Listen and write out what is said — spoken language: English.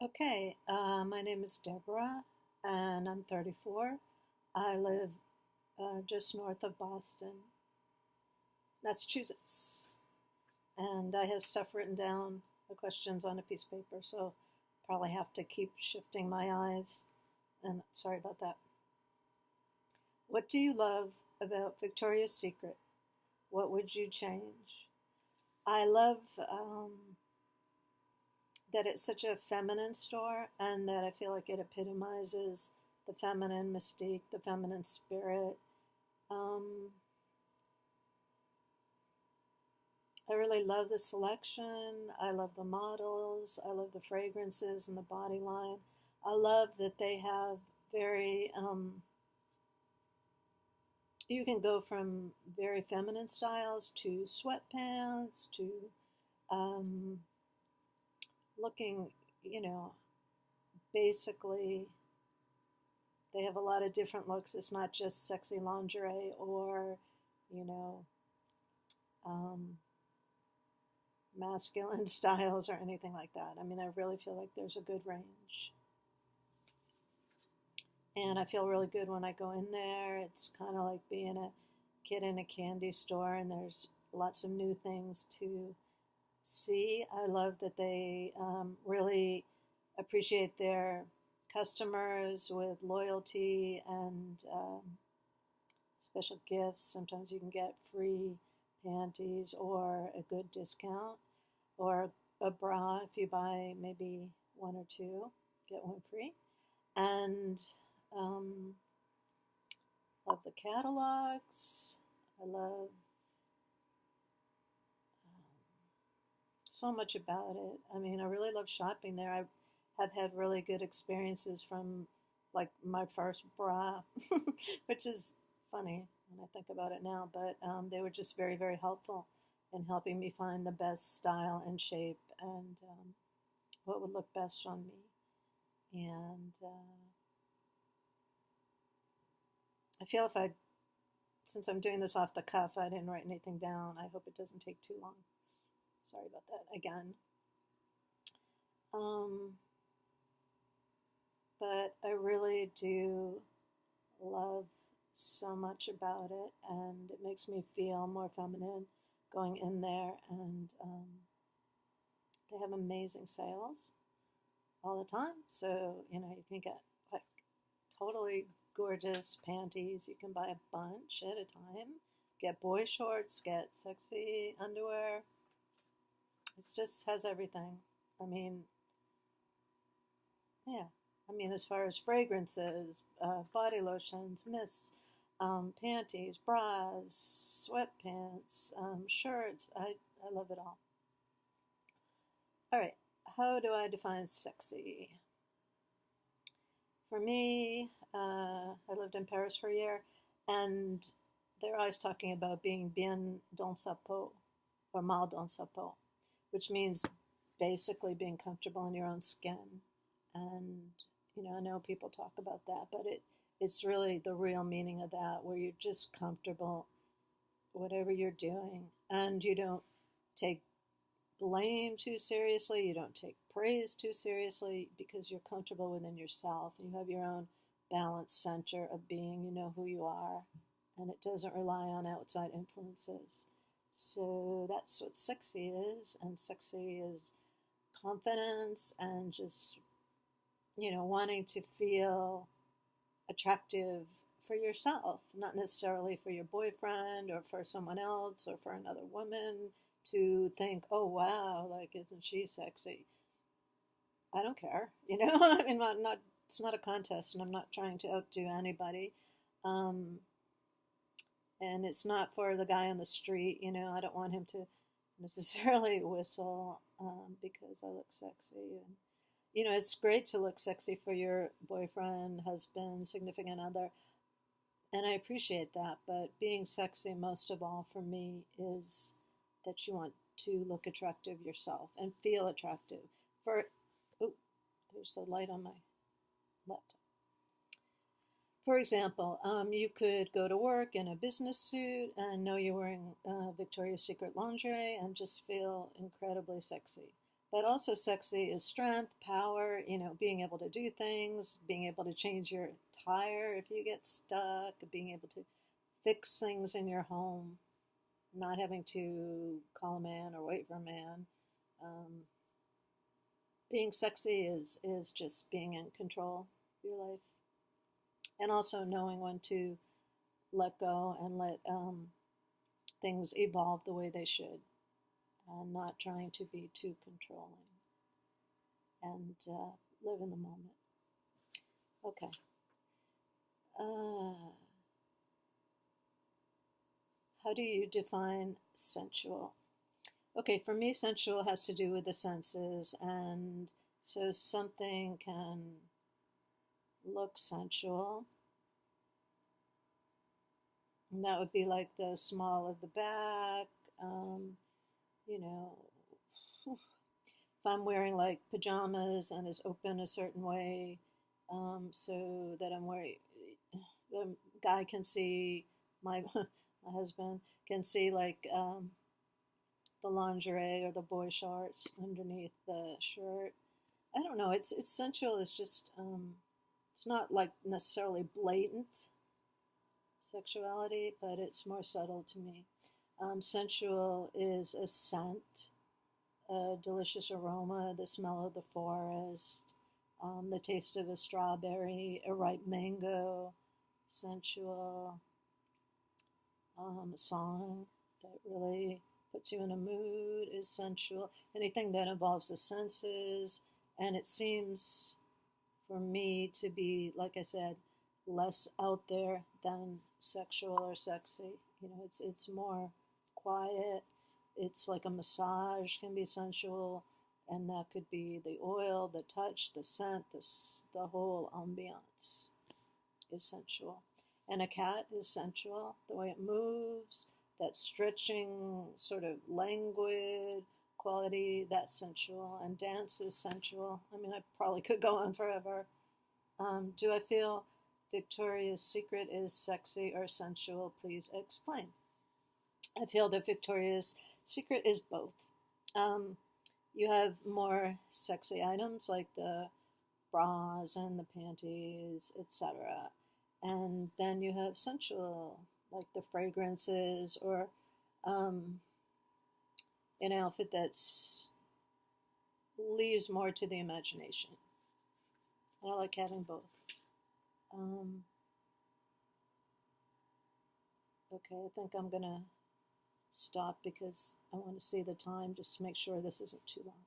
Okay, my name is Deborah, and I'm 34. I live just north of Boston, Massachusetts, and I have stuff written down, the questions on a piece of paper, so probably have to keep shifting my eyes, and sorry about that. What do you love about Victoria's Secret? What would you change? I love that it's such a feminine store and that I feel like it epitomizes the feminine mystique, the feminine spirit. Um, I really love the selection. I love the models. I love the fragrances and the body line. I love that they have very, you can go from very feminine styles to sweatpants to um, looking, you know, basically they have a lot of different looks. It's not just sexy lingerie or, you know, um, masculine styles or anything like that. I mean, I really feel like there's a good range. And I feel really good when I go in there. It's kind of like being a kid in a candy store, and there's lots of new things to see. I love that they really appreciate their customers with loyalty and special gifts. Sometimes you can get free panties or a good discount or a bra if you buy maybe one or two, get one free. And um, love the catalogs. I love so much about it. I mean, I really love shopping there. I have had really good experiences from like my first bra, which is funny when I think about it now, but they were just very, very helpful in helping me find the best style and shape and what would look best on me. And I feel since I'm doing this off the cuff, I didn't write anything down. I hope it doesn't take too long. Sorry about that again. Um, but I really do love so much about it, and it makes me feel more feminine going in there. And they have amazing sales all the time. So, you know, you can get like totally gorgeous panties. You can buy a bunch at a time. Get boy shorts, get sexy underwear. It just has everything. I mean, yeah. I mean, as far as fragrances, body lotions, mists, panties, bras, sweatpants, shirts, I love it all. All right, how do I define sexy? For me, I lived in Paris for a year, and they're always talking about being bien dans sa peau or mal dans sa peau, which means basically being comfortable in your own skin. And you know, I know people talk about that, but it's really the real meaning of that, where you're just comfortable, whatever you're doing, and you don't take blame too seriously, you don't take praise too seriously, because you're comfortable within yourself and you have your own balanced center of being, you know who you are, and it doesn't rely on outside influences. So that's what sexy is, and sexy is confidence and just, you know, wanting to feel attractive for yourself, not necessarily for your boyfriend or for someone else or for another woman to think, oh wow, like isn't she sexy? I don't care, you know. I mean, not it's not a contest, and I'm not trying to outdo anybody. Um, and it's not for the guy on the street, you know. I don't want him to necessarily whistle because I look sexy. And you know, it's great to look sexy for your boyfriend, husband, significant other, and I appreciate that. But being sexy, most of all, for me, is that you want to look attractive yourself and feel attractive. For oh, there's a light on my laptop. For example, you could go to work in a business suit and know you're wearing Victoria's Secret lingerie and just feel incredibly sexy. But also sexy is strength, power, being able to do things, being able to change your tire if you get stuck, being able to fix things in your home, not having to call a man or wait for a man. Being sexy is just being in control of your life. And also knowing when to let go and let things evolve the way they should, and not trying to be too controlling, and live in the moment. Okay. How do you define sensual? Okay, for me, sensual has to do with the senses, and so something can look sensual, and that would be like the small of the back, you know, if I'm wearing like pajamas and is open a certain way, so that I'm wearing, the guy can see, my my husband can see like the lingerie or the boy shorts underneath the shirt. I don't know. It's sensual. It's just it's not like necessarily blatant sexuality, but it's more subtle to me. Sensual is a scent, a delicious aroma, the smell of the forest, the taste of a strawberry, a ripe mango. Sensual. A song that really puts you in a mood is sensual. Anything that involves the senses, and it seems for me to be, like I said, less out there than sexual or sexy. It's more quiet. It's like a massage can be sensual, and that could be the oil, the touch, the scent, the whole ambiance is sensual. And a cat is sensual, the way it moves, that stretching, sort of languid quality, that's sensual. And dance is sensual. I mean, I probably could go on forever. Do I feel Victoria's Secret is sexy or sensual? Please explain. I feel that Victoria's Secret is both. You have more sexy items like the bras and the panties, etc. And then you have sensual, like the fragrances, or an outfit that's leaves more to the imagination. I like having both. Okay, I think I'm gonna stop because I want to see the time just to make sure this isn't too long.